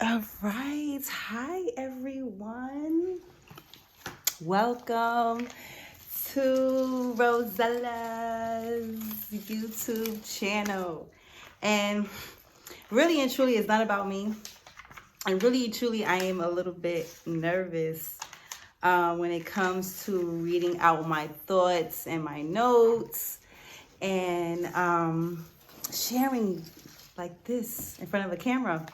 All right. Hi, everyone. Welcome to Rosella's YouTube channel. And really and truly, it's not about me. And really and truly, I am a little bit nervous when it comes to reading out my thoughts and my notes and sharing like this in front of a camera.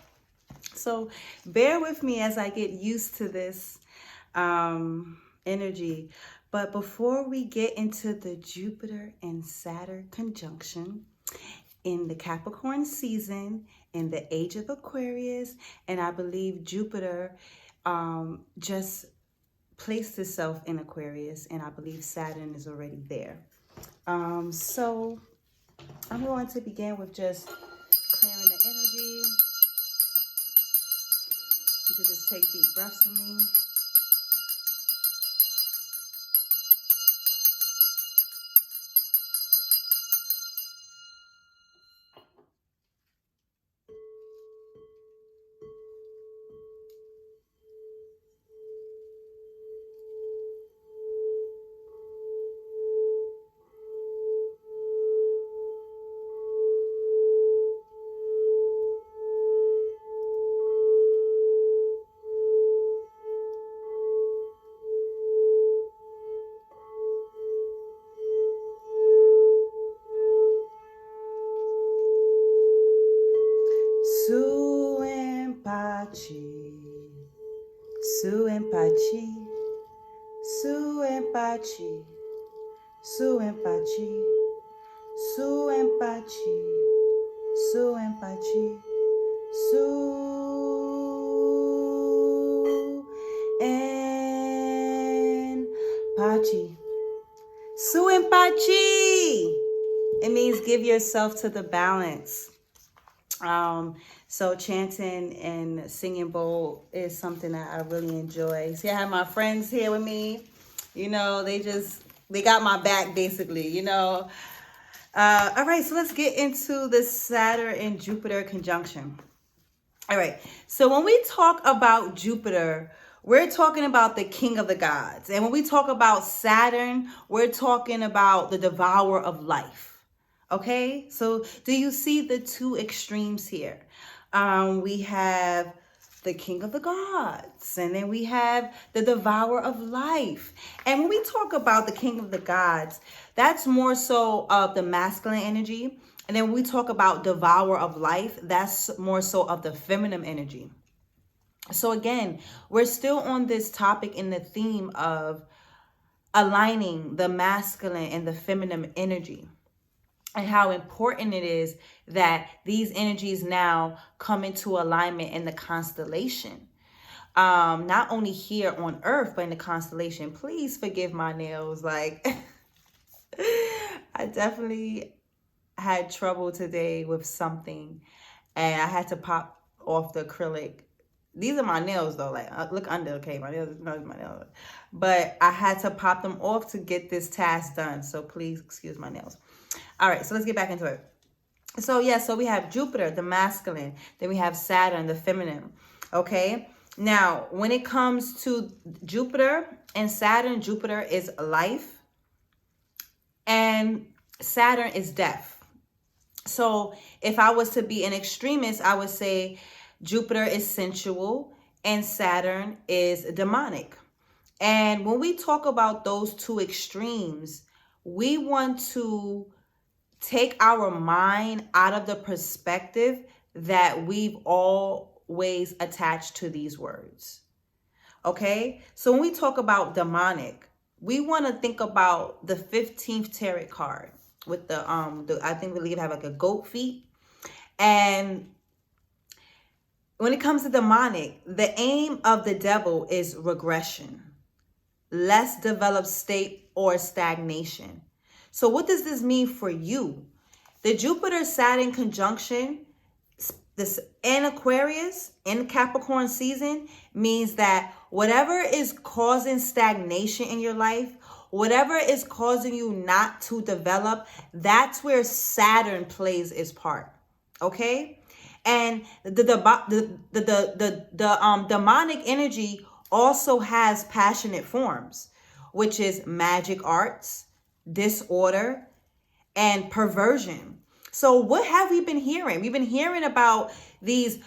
So bear with me as I get used to this energy. But before we get into the Jupiter and Saturn conjunction in the Capricorn season, in the age of Aquarius, and I believe Jupiter just placed itself in Aquarius, and I believe Saturn is already there. So I'm going to begin with just clearing the energy. You can just take deep breaths with me. Su en pace, su en pace, su en pace, su en pace, su en pace, su en pace, su en pace, su en pace. It means give yourself to the balance. So chanting and singing bowl is something that I really enjoy. See, I have my friends here with me. You know, they got my back basically, you know. All right, so let's get into the Saturn and Jupiter conjunction. All right, so when we talk about Jupiter, we're talking about the king of the gods. And when we talk about Saturn, we're talking about the devourer of life. Okay, so do you see the two extremes here? We have the king of the gods, and then we have the devourer of life. And when we talk about the king of the gods, that's more so of the masculine energy. And then when we talk about devourer of life, that's more so of the feminine energy. So again, we're still on this topic in the theme of aligning the masculine and the feminine energy, and how important it is that these energies now come into alignment in the constellation. Not only here on Earth, but in the constellation. Please forgive my nails. Like, I definitely had trouble today with something, and I had to pop off the acrylic. These are my nails though, like look under, okay, my nails, my nails. But I had to pop them off to get this task done. So please excuse my nails. All right, so let's get back into it. So yeah, so we have Jupiter, the masculine. Then we have Saturn, the feminine. Okay. Now, when it comes to Jupiter and Saturn, Jupiter is life and Saturn is death. So if I was to be an extremist, I would say Jupiter is sensual and Saturn is demonic. And when we talk about those two extremes, we want to take our mind out of the perspective that we've always attached to these words. Okay? So when we talk about demonic, we want to think about the 15th tarot card with the I think we have like a goat feet. And when it comes to demonic, the aim of the devil is regression, less developed state, or stagnation. So what does this mean for you? The Jupiter-Saturn conjunction, this in Aquarius, in Capricorn season, means that whatever is causing stagnation in your life, whatever is causing you not to develop, that's where Saturn plays its part. Okay? And the demonic energy also has passionate forms, which is magic arts, disorder, and perversion. So what have we been hearing? We've been hearing about these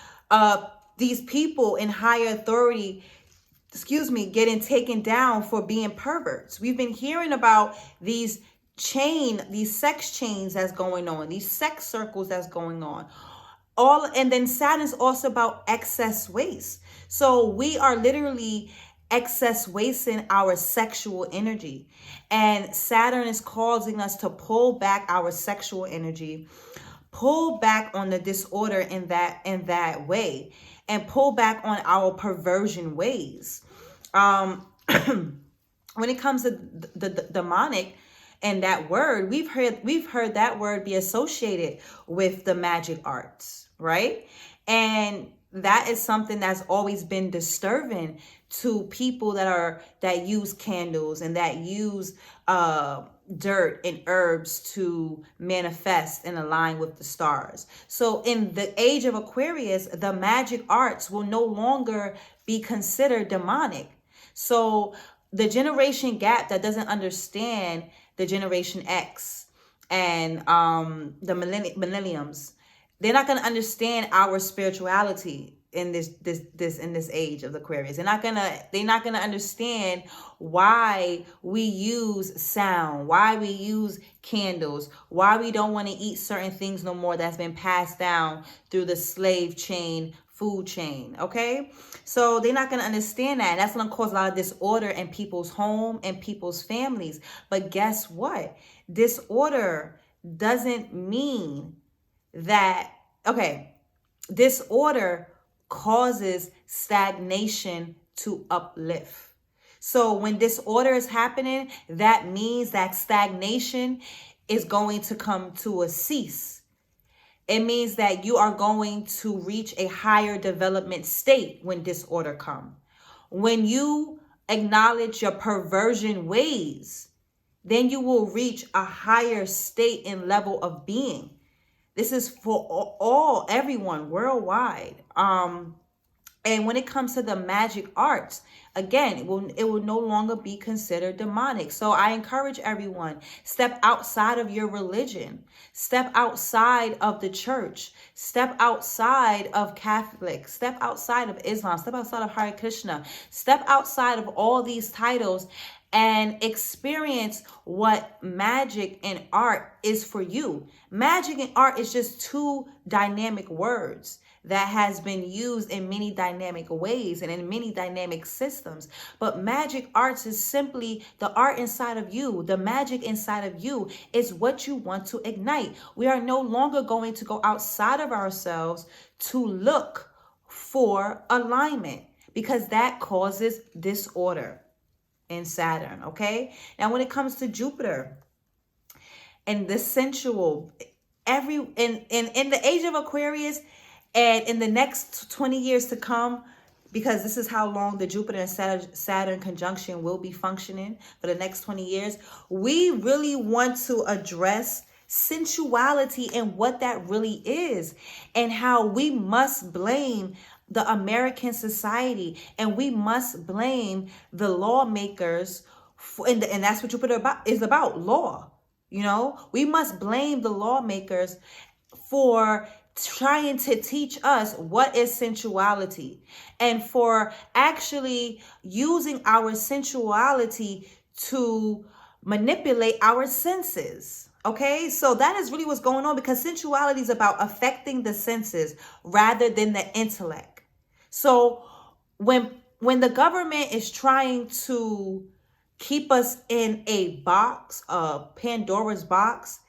people in higher authority, getting taken down for being perverts. We've been hearing about these sex chains that's going on, these sex circles that's going on. And then Saturn is also about excess waste. So we are literally excess wasting our sexual energy. And Saturn is causing us to pull back our sexual energy, pull back on the disorder in that way, and pull back on our perversion ways. When it comes to the demonic and that word, we've heard that word be associated with the magic arts, right? And that is something that's always been disturbing to people that use candles and that use dirt and herbs to manifest and align with the stars. So in the age of Aquarius, the magic arts will no longer be considered demonic. So the generation gap that doesn't understand the Generation X and the millenniums, they're not going to understand our spirituality in this age of Aquarius. They're not gonna understand why we use sound, why we use candles, why we don't want to eat certain things no more that's been passed down through the slave chain, food chain. Okay, so they're not going to understand that. That's going to cause a lot of disorder in people's home and people's families. But guess what? Disorder doesn't mean that, okay, disorder causes stagnation to uplift. So when disorder is happening, that means that stagnation is going to come to a cease. It means that you are going to reach a higher development state when disorder comes. When you acknowledge your perversion ways, then you will reach a higher state and level of being. This is for everyone worldwide. And when it comes to the magic arts, again, it will no longer be considered demonic. So I encourage everyone, step outside of your religion, step outside of the church, step outside of Catholic, step outside of Islam, step outside of Hare Krishna, step outside of all these titles and experience what magic and art is for you. Magic and art is just two dynamic words that has been used in many dynamic ways and in many dynamic systems. But magic arts is simply the art inside of you. The magic inside of you is what you want to ignite. We are no longer going to go outside of ourselves to look for alignment, because that causes disorder in Saturn. Okay, now when it comes to Jupiter and the sensual, in the age of Aquarius, and in the next 20 years to come, because this is how long the Jupiter and Saturn conjunction will be functioning for the next 20 years, we really want to address sensuality and what that really is, and how we must blame the American society and we must blame the lawmakers and that's what Jupiter is about, law. You know, we must blame the lawmakers for trying to teach us what is sensuality and for actually using our sensuality to manipulate our senses. Okay, so that is really what's going on, because sensuality is about affecting the senses rather than the intellect. So when the government is trying to keep us in a box, Pandora's box,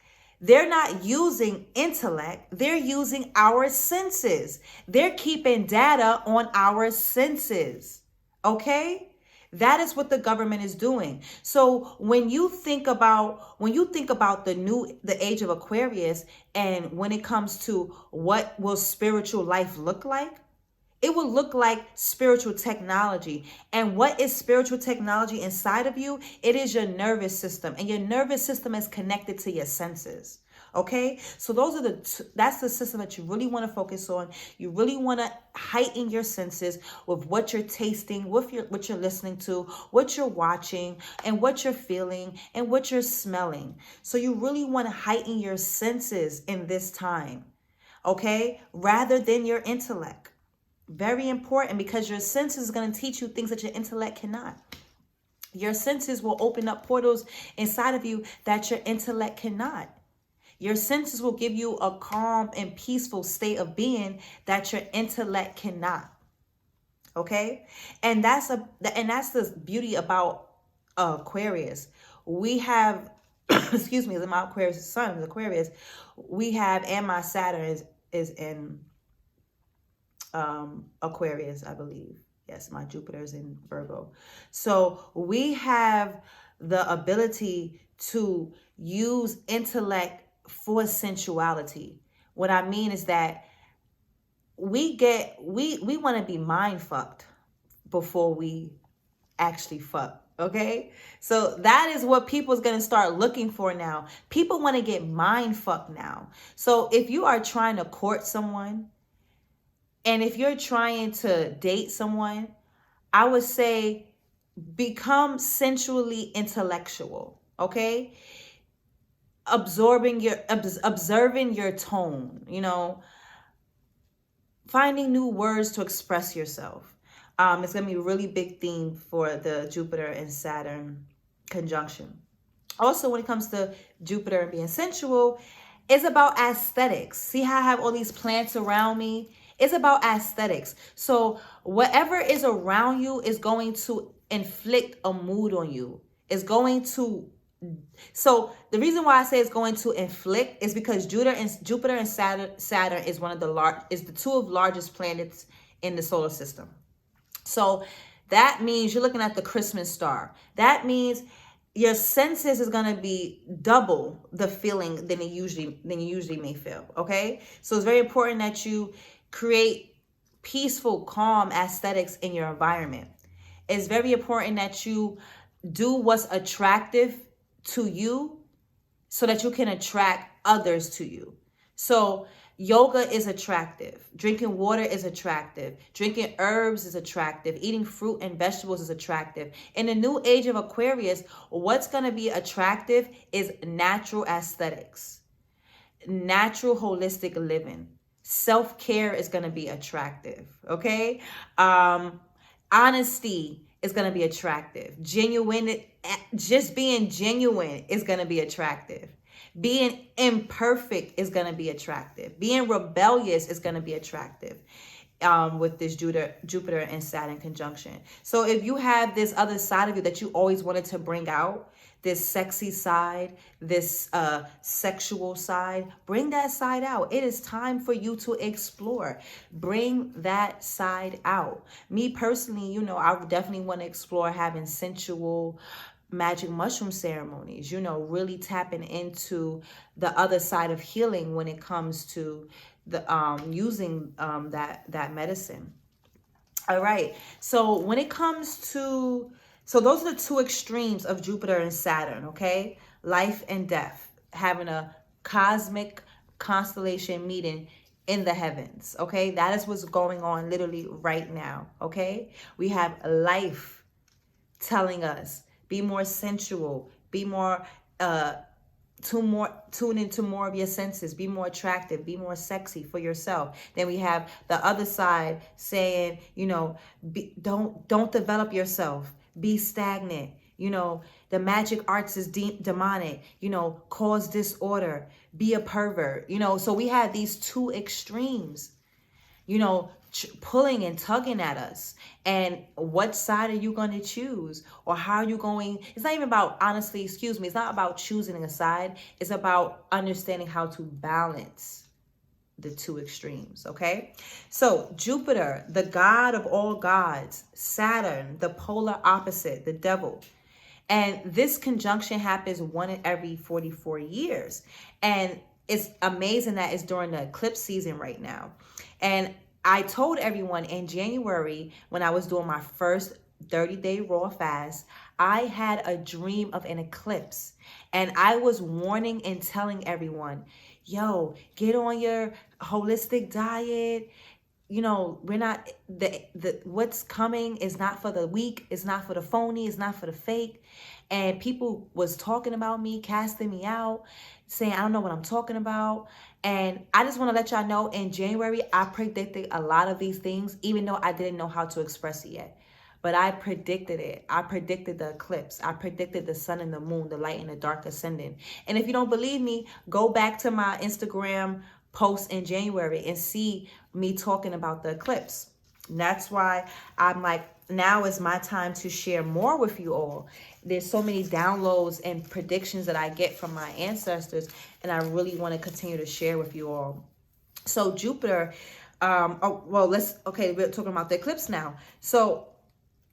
they're not using intellect. They're using our senses. They're keeping data on our senses. Okay? That is what the government is doing. So when you think about the age of Aquarius, and when it comes to what will spiritual life look like, it will look like spiritual technology. And what is spiritual technology inside of you? It is your nervous system. And your nervous system is connected to your senses. Okay, so those are that's the system that you really want to focus on. You really want to heighten your senses with what you're tasting, with what you're listening to, what you're watching, and what you're feeling, and what you're smelling. So you really want to heighten your senses in this time, okay, rather than your intellect. Very important, because your senses is going to teach you things that your intellect cannot. Your senses will open up portals inside of you that your intellect cannot. Your senses will give you a calm and peaceful state of being that your intellect cannot. Okay? And that's the beauty about Aquarius. We have excuse me, my Aquarius sun is Aquarius. We have, and my Saturn is in Aquarius, I believe. Yes, my Jupiter is in Virgo. So we have the ability to use intellect for sensuality. What I mean is that we want to be mind fucked before we actually fuck. Okay, so that is what people's gonna start looking for now. People want to get mind fucked now. So if you are trying to court someone, and if you're trying to date someone, I would say become sensually intellectual. Okay, observing your tone, finding new words to express yourself. It's going to be a really big theme for the Jupiter and Saturn conjunction. Also, when it comes to Jupiter and being sensual, it's about aesthetics. See how I have all these plants around me? It's about aesthetics. So whatever is around you is going to inflict a mood on you. It's going to. So the reason why I say it's going to inflict is because Jupiter and Saturn is the two of largest planets in the solar system. So that means you're looking at the Christmas star. That means your senses is going to be double the feeling than you usually may feel. Okay, so it's very important that you create peaceful, calm aesthetics in your environment. It's very important that you do what's attractive to you so that you can attract others to you. So yoga is attractive. Drinking water is attractive. Drinking herbs is attractive. Eating fruit and vegetables is attractive. In the new age of Aquarius, what's going to be attractive is natural aesthetics, natural holistic living. Self-care is going to be attractive. Okay. Honesty is going to be attractive. Just being genuine is going to be attractive. Being imperfect is going to be attractive. Being rebellious is going to be attractive with this Jupiter and Saturn conjunction. So if you have this other side of you that you always wanted to bring out, this sexy side, this sexual side, bring that side out. It is time for you to explore. Bring that side out. Me personally, I definitely want to explore having sensual magic mushroom ceremonies, really tapping into the other side of healing when it comes to the using that medicine. All right. So when it comes to, so those are the two extremes of Jupiter and Saturn, okay? Life and death, having a cosmic constellation meeting in the heavens, okay? That is what's going on literally right now, okay? We have life telling us, be more sensual, be more, tune into more of your senses, be more attractive, be more sexy for yourself. Then we have the other side saying, don't develop yourself, be stagnant. The magic arts is demonic, cause disorder, be a pervert, so we have these two extremes, pulling and tugging at us. And what side are you going to choose? Or how are you going? It's not even about, honestly, it's not about choosing a side. It's about understanding how to balance the two extremes, okay? So Jupiter, the god of all gods, Saturn, the polar opposite, the devil. And this conjunction happens one every 44 years. And it's amazing that it's during the eclipse season right now. And I told everyone in January when I was doing my first 30-day raw fast, I had a dream of an eclipse. And I was warning and telling everyone, yo, get on your holistic diet. You know, we're not, the what's coming is not for the weak, it's not for the phony, it's not for the fake. And people was talking about me, casting me out, saying I don't know what I'm talking about. And I just want to let y'all know, in January I predicted a lot of these things, even though I didn't know how to express it yet. But I predicted it. I predicted the eclipse. I predicted the sun and the moon, the light and the dark ascending. And if you don't believe me, go back to my Instagram post in January and see me talking about the eclipse. And that's why I'm like, now is my time to share more with you all. There's so many downloads and predictions that I get from my ancestors, and I really want to continue to share with you all. So Jupiter, we're talking about the eclipse now. So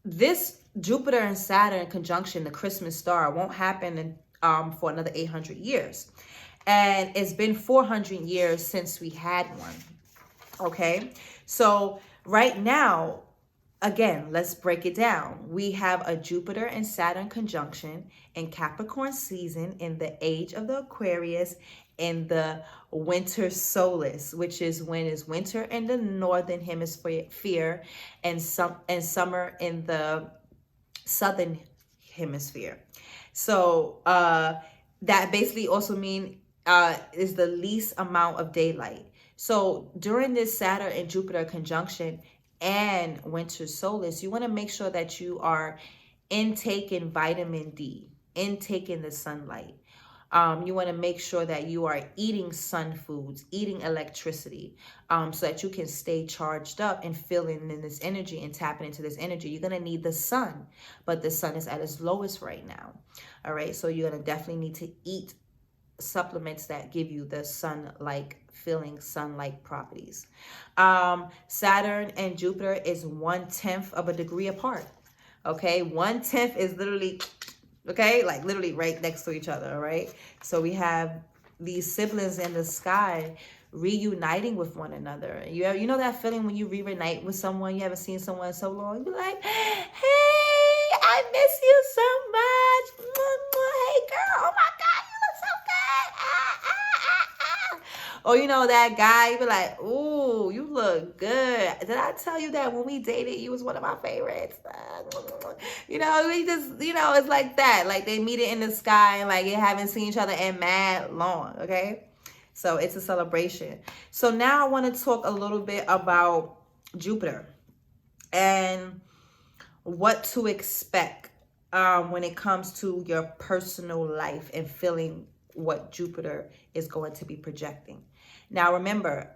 this Jupiter and Saturn conjunction, the Christmas star, won't happen for another 800 years. And it's been 400 years since we had one. Okay, so right now, again, let's break it down. We have a Jupiter and Saturn conjunction in Capricorn season in the age of the Aquarius in the winter solstice, which is when it's winter in the northern hemisphere and summer in the southern hemisphere. So that basically also means is the least amount of daylight. So during this Saturn and Jupiter conjunction and winter solstice, you want to make sure that you are intaking vitamin D, intaking the sunlight. You want to make sure that you are eating sun foods, eating electricity, so that you can stay charged up and feeling in this energy and tapping into this energy. You're going to need the sun, but the sun is at its lowest right now. All right, so you're going to definitely need to eat supplements that give you the sun-like feeling, sun-like properties. Saturn and Jupiter is 1/10 of a degree apart. Okay, 1/10 is literally, okay, like literally right next to each other. All right, so we have these siblings in the sky reuniting with one another. You know that feeling when you reunite with someone you haven't seen someone in so long. You're like, hey, I miss you so much. Hey girl, oh my God, you look so good. Or you know that guy, you be like, ooh, you look good. Did I tell you that when we dated, you was one of my favorites? You know, we just, you know, it's like that. Like they meet it in the sky and like they haven't seen each other in mad long, okay? So it's a celebration. So now I want to talk a little bit about Jupiter and what to expect when it comes to your personal life and feeling what Jupiter is going to be projecting. Now, remember,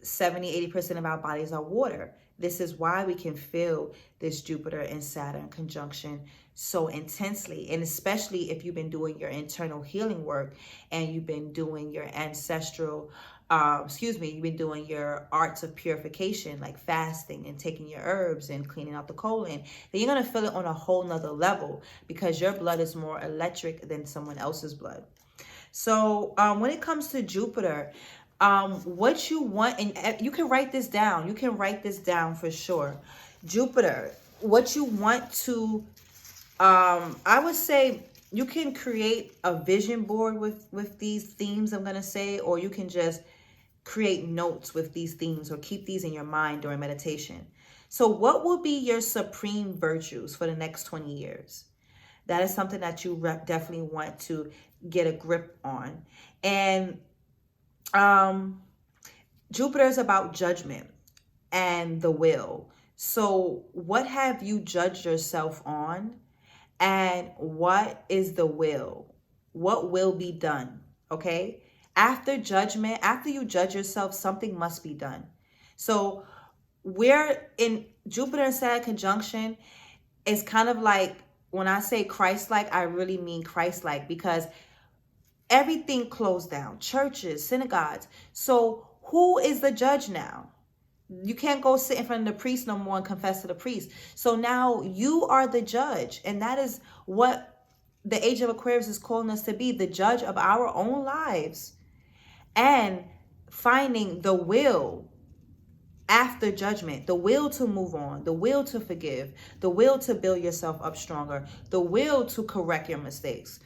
70-80% of our bodies are water. This is why we can feel this Jupiter and Saturn conjunction so intensely. And especially if you've been doing your internal healing work and you've been doing your ancestral, you've been doing your arts of purification, like fasting and taking your herbs and cleaning out the colon, then you're going to feel it on a whole nother level because your blood is more electric than someone else's blood. So when it comes to Jupiter, what you want, and you can write this down. You can write this down for sure. Jupiter, what you want to, I would say you can create a vision board with these themes I'm going to say, or you can just create notes with these themes or keep these in your mind during meditation. So what will be your supreme virtues for the next 20 years? That is something that you definitely want to get a grip on. And Jupiter is about judgment and the will. So what have you judged yourself on? And what is the will? What will be done? Okay. After judgment, after you judge yourself, something must be done. So we're in Jupiter and Saturn conjunction. It's kind of like, when I say Christ-like, I really mean Christ-like, because everything closed down, churches, synagogues. So who is the judge now? You can't go sit in front of the priest no more and confess to the priest. So now you are the judge. And that is what the age of Aquarius is calling us to be, the judge of our own lives and finding the will after judgment, the will to move on, the will to forgive, the will to build yourself up stronger, the will to correct your mistakes.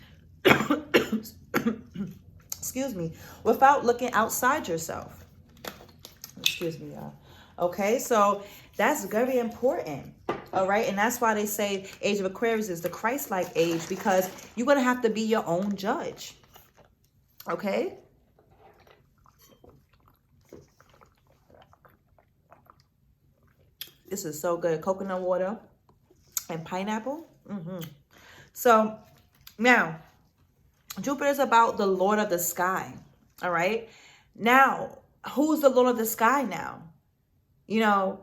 Excuse me, without looking outside yourself. Excuse me, y'all. Okay, so that's very important. All right, and that's why they say age of Aquarius is the Christ-like age, because you're going to have to be your own judge. Okay? This is so good. Coconut water and pineapple. So now, Jupiter is about the Lord of the sky. All right. Now, who's the Lord of the sky now? You know,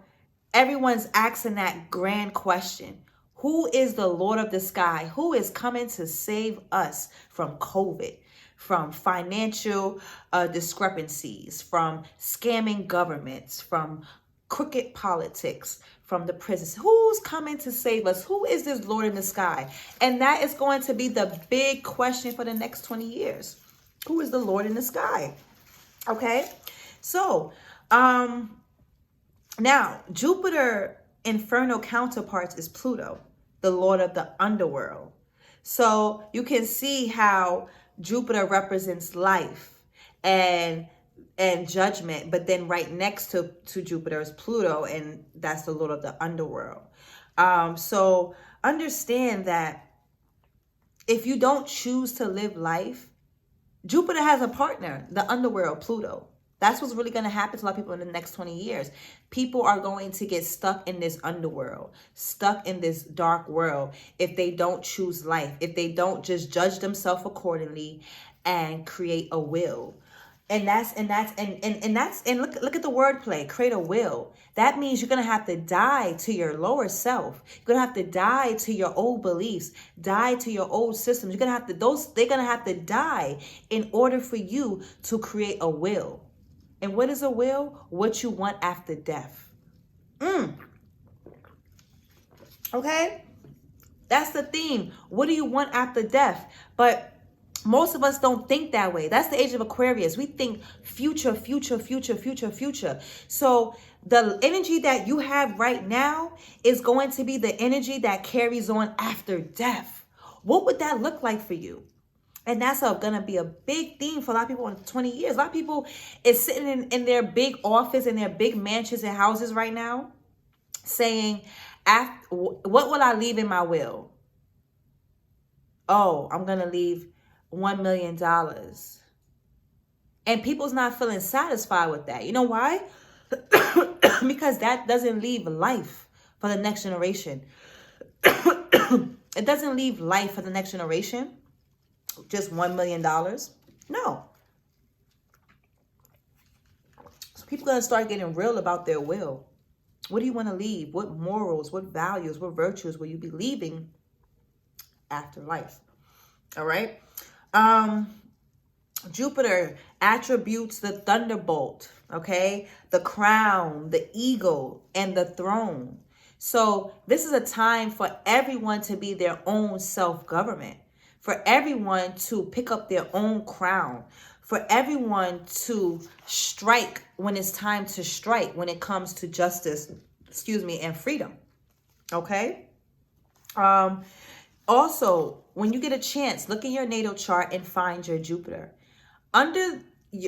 everyone's asking that grand question. Who is the Lord of the sky? Who is coming to save us from COVID, from financial discrepancies, from scamming governments, from crooked politics, from the prisons? Who's coming to save us? Who is this Lord in the sky? And that is going to be the big question for the next 20 years. Who is the Lord in the sky? Okay. So, now Jupiter infernal counterparts is Pluto, the Lord of the underworld. So you can see how Jupiter represents life and judgment, but then right next to Jupiter is Pluto, and that's the Lord of the underworld. So understand that if you don't choose to live life, Jupiter has a partner, the underworld, Pluto. That's what's really going to happen to a lot of people in the next 20 years. People are going to get stuck in this underworld, stuck in this dark world, if they don't choose life, if they don't just judge themselves accordingly and create a will. And look at the wordplay, create a will. That means you're going to have to die to your lower self. You're going to have to die to your old beliefs, die to your old systems. You're going to have to, they're going to have to die in order for you to create a will. And what is a will? What you want after death. Okay? That's the theme. What do you want after death? But most of us don't think that way. That's the age of Aquarius. We think future, future, future, future, future. So the energy that you have right now is going to be the energy that carries on after death. What would that look like for you? And that's going to be a big theme for a lot of people in 20 years. A lot of people is sitting in their big office, in their big mansions and houses right now, saying, what will I leave in my will? Oh, I'm going to leave $1 million. And people's not feeling satisfied with that. You know why? Because that doesn't leave life for the next generation. It doesn't leave life for the next generation. Just $1 million. No. So people are going to start getting real about their will. What do you want to leave? What morals, what values, what virtues will you be leaving after life? All right. Jupiter attributes the thunderbolt, okay? The crown, the eagle, and the throne. So this is a time for everyone to be their own self-government, for everyone to pick up their own crown, for everyone to strike when it's time to strike, when it comes to justice, and freedom, okay? Also, when you get a chance, look in your natal chart and find your Jupiter. Under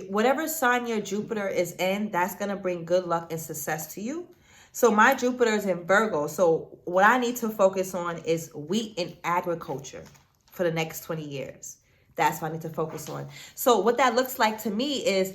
whatever sign your Jupiter is in, that's going to bring good luck and success to you. So my Jupiter is in Virgo. So what I need to focus on is wheat and agriculture for the next 20 years. That's what I need to focus on. So what that looks like to me is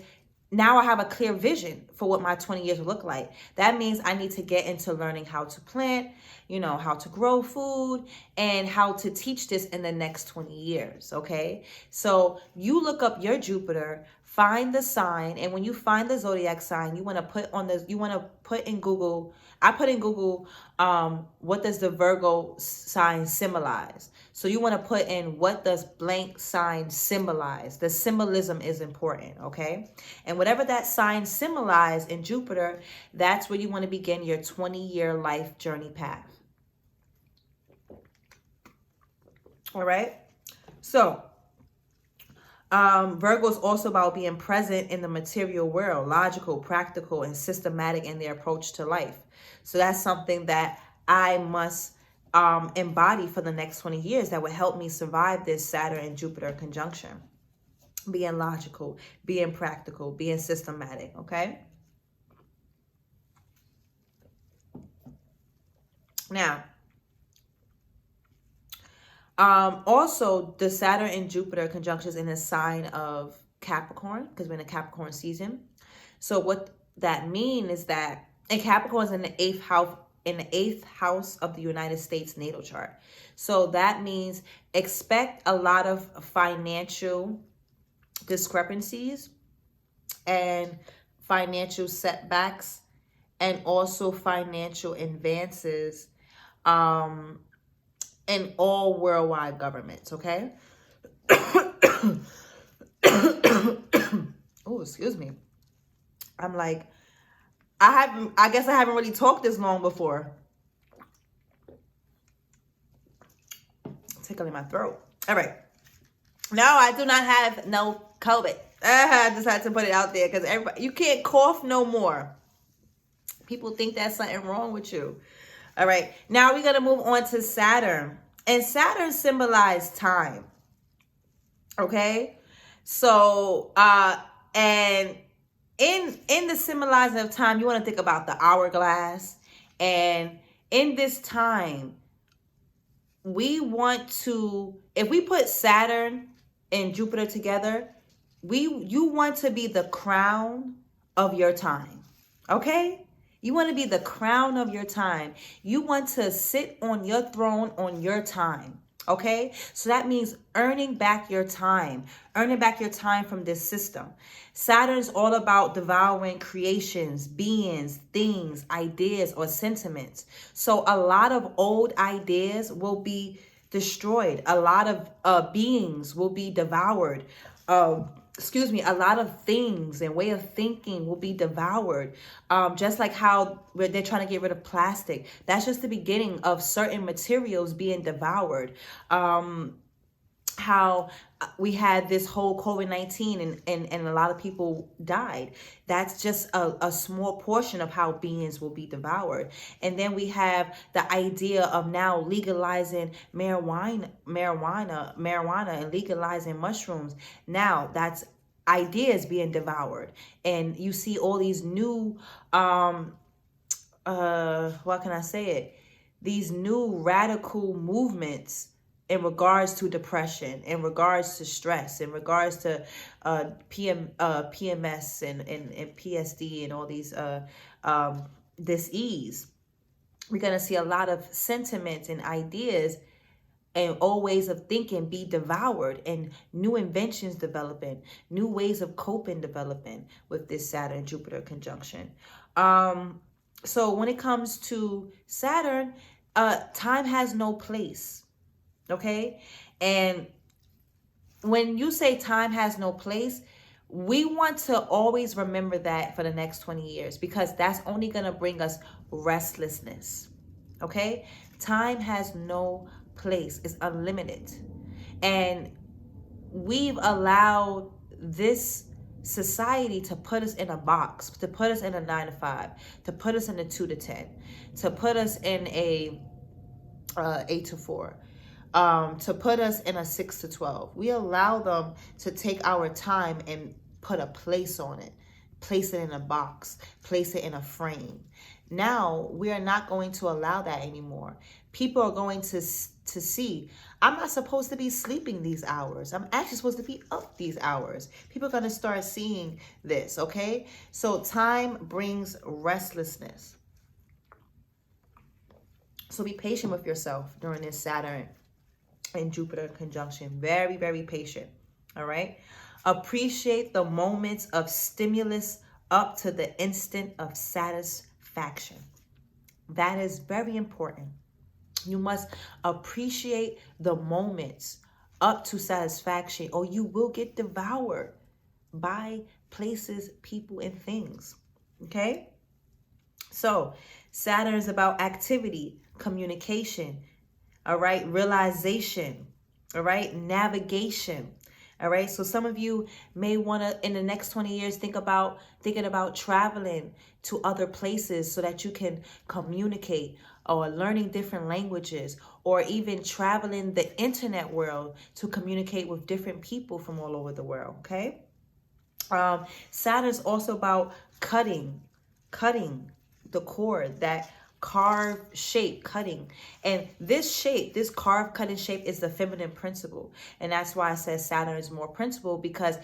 now I have a clear vision for what my 20 years will look like. That means I need to get into learning how to plant, how to grow food, and how to teach this in the next 20 years, okay? So you look up your Jupiter, find the sign, and when you find the zodiac sign, you want to put in Google, I put in Google, what does the Virgo sign symbolize? So you want to put in, what does blank sign symbolize? The symbolism is important, okay? And whatever that sign symbolizes in Jupiter, that's where you want to begin your 20-year life journey path. All right? So Virgo is also about being present in the material world, logical, practical, and systematic in their approach to life. So that's something that I must embody for the next 20 years that would help me survive this Saturn and Jupiter conjunction. Being logical, being practical, being systematic, okay? Now, also the Saturn and Jupiter conjunction is in a sign of Capricorn, because we're in a Capricorn season. So what that means is that, and Capricorn is in the eighth house of the United States natal chart. So that means expect a lot of financial discrepancies and financial setbacks and also financial advances in all worldwide governments, okay? Oh, excuse me. I'm like, I guess I haven't really talked this long before. Tickling my throat. All right. No, I do not have no COVID. I just had to put it out there because everybody, you can't cough no more. People think that's something wrong with you. All right. Now we're going to move on to Saturn. And Saturn symbolizes time. Okay. So, and in the symbolizing of time, you want to think about the hourglass. And in this time, we want to, if we put Saturn and Jupiter together, you want to be the crown of your time. Okay? You want to be the crown of your time. You want to sit on your throne on your time. Okay? So that means earning back your time from this system. Saturn is all about devouring creations, beings, things, ideas, or sentiments. So a lot of old ideas will be destroyed. A lot of beings will be devoured. A lot of things and way of thinking will be devoured. Just like how they're trying to get rid of plastic. That's just the beginning of certain materials being devoured. How we had this whole COVID-19 and a lot of people died. That's just a small portion of how beings will be devoured. And then we have the idea of now legalizing marijuana and legalizing mushrooms. Now that's ideas being devoured. And you see all these new, what can I say it? These new radical movements in regards to depression, in regards to stress, in regards to PMS and PSD and all these dis-ease. We're going to see a lot of sentiments and ideas and old ways of thinking be devoured, and new inventions developing, new ways of coping developing with this Saturn-Jupiter conjunction. So when it comes to Saturn, time has no place. Okay? And when you say time has no place, we want to always remember that for the next 20 years, because that's only going to bring us restlessness. Okay? Time has no place. It's unlimited. And we've allowed this society to put us in a box, to put us in a 9 to 5, to put us in a 2 to 10, to put us in a 8 to 4. To put us in a 6 to 12. We allow them to take our time and put a place on it, place it in a box, place it in a frame. Now, we are not going to allow that anymore. People are going to see, I'm not supposed to be sleeping these hours. I'm actually supposed to be up these hours. People are going to start seeing this, okay? So time brings restlessness. So be patient with yourself during this Saturn and Jupiter conjunction. Very, very patient. All right. Appreciate the moments of stimulus up to the instant of satisfaction. That is very important. You must appreciate the moments up to satisfaction, or you will get devoured by places, people, and things. Okay. So Saturn is about activity, communication, all right, realization, all right, navigation, All right. So some of you may want to, in the next 20 years, thinking about traveling to other places so that you can communicate, or learning different languages, or even traveling the internet world to communicate with different people from all over the world. Okay. Saturn is also about cutting the cord, that carved shape, cutting. And this shape, this carved cutting shape, is the feminine principle. And that's why I said Saturn is more principle, because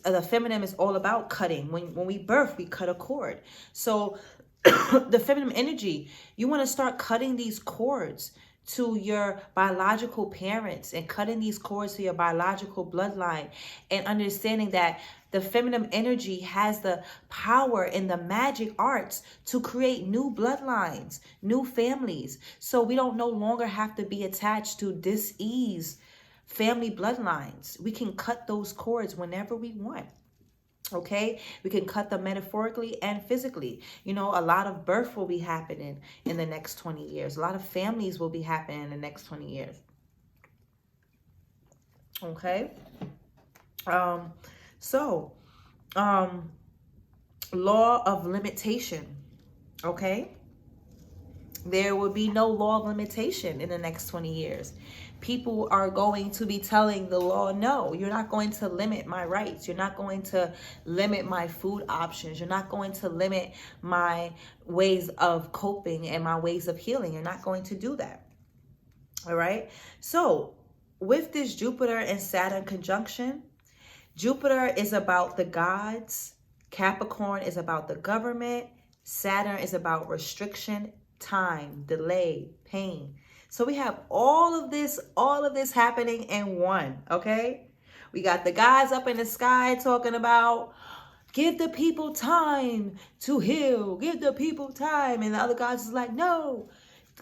the feminine is all about cutting. When we birth, we cut a cord. So the feminine energy, you want to start cutting these cords to your biological parents, and cutting these cords to your biological bloodline, and understanding that the feminine energy has the power and the magic arts to create new bloodlines, new families. So we don't no longer have to be attached to dis-ease family bloodlines. We can cut those cords whenever we want. Okay, we can cut them metaphorically and physically. You know, a lot of birth will be happening in the next 20 years. A lot of families will be happening in the next 20 years. Okay. Law of limitation. Okay. There will be no law of limitation in the next 20 years. People are going to be telling the law, no, you're not going to limit my rights. You're not going to limit my food options. You're not going to limit my ways of coping and my ways of healing. You're not going to do that. All right. So with this Jupiter and Saturn conjunction, Jupiter is about the gods. Capricorn is about the government. Saturn is about restriction, time, delay, pain. So we have all of this happening in one, okay? We got the guys up in the sky talking about, give the people time to heal, give the people time. And the other guys is like, no,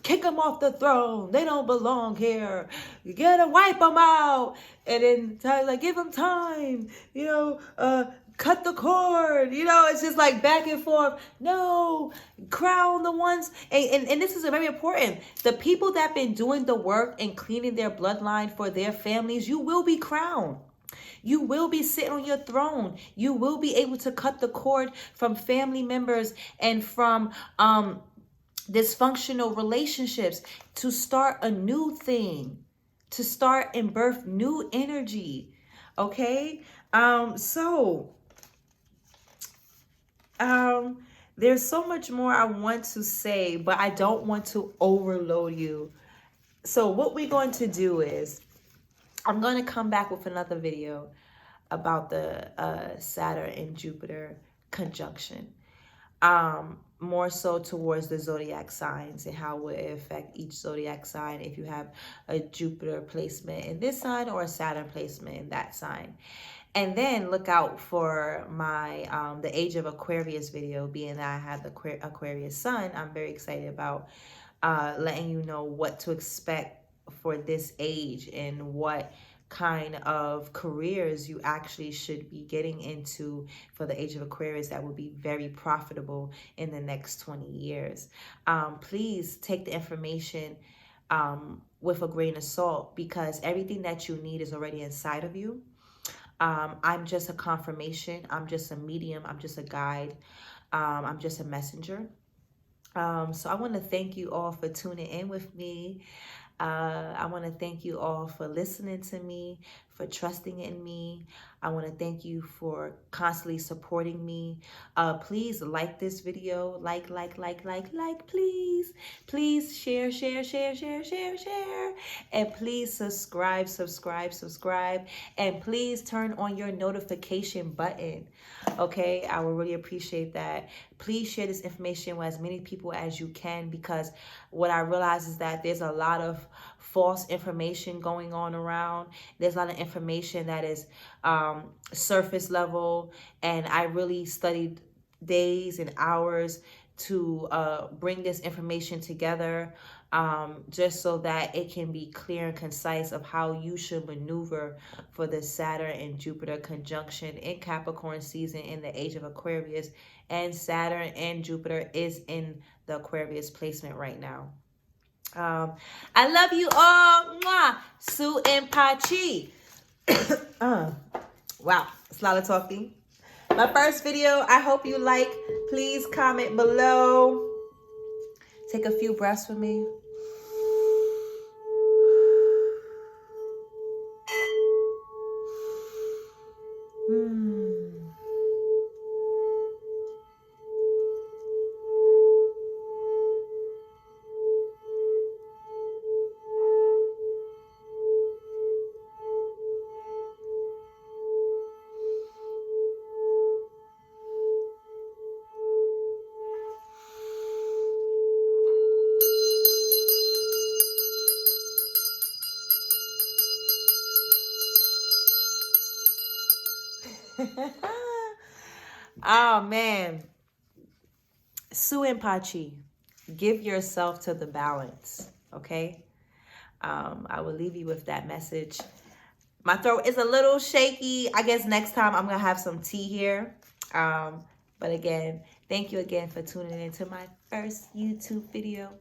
kick them off the throne. They don't belong here. You gotta wipe them out. And then like, give them time, cut the cord, it's just like back and forth. No, crown the ones. And this is very important. The people that been doing the work and cleaning their bloodline for their families, you will be crowned. You will be sitting on your throne. You will be able to cut the cord from family members and from dysfunctional relationships to start a new thing, to start and birth new energy. Okay. There's so much more I want to say, but I don't want to overload you. So what we're going to do is, I'm going to come back with another video about the Saturn and Jupiter conjunction. More so towards the zodiac signs and how it affect each zodiac sign, if you have a Jupiter placement in this sign or a Saturn placement in that sign. And then look out for my the Age of Aquarius video, being that I have the Aquarius sun. I'm very excited about letting you know what to expect for this age and what kind of careers you actually should be getting into for the Age of Aquarius that will be very profitable in the next 20 years. Please take the information with a grain of salt, because everything that you need is already inside of you. I'm just a confirmation. I'm just a medium. I'm just a guide. I'm just a messenger. So I want to thank you all for tuning in with me. I want to thank you all for listening to me, for trusting in me. I want to thank you for constantly supporting me. Please like this video. Like, please. Please share. And please subscribe. And please turn on your notification button. Okay, I would really appreciate that. Please share this information with as many people as you can, because what I realize is that there's a lot of false information going on around. There's a lot of information that is surface level, and I really studied days and hours to bring this information together, just so that it can be clear and concise of how you should maneuver for the Saturn and Jupiter conjunction in Capricorn season in the Age of Aquarius. And Saturn and Jupiter is in the Aquarius placement right now. I love you all. Mwah. Su and Pachi. Wow, it's a lot of talking. My first video, I hope you like. Please comment below. Take a few breaths with me. Oh man. Suenpachi, give yourself to the balance. Okay. I will leave you with that message. My throat is a little shaky. I guess next time I'm gonna have some tea here. But again, thank you again for tuning into my first YouTube video.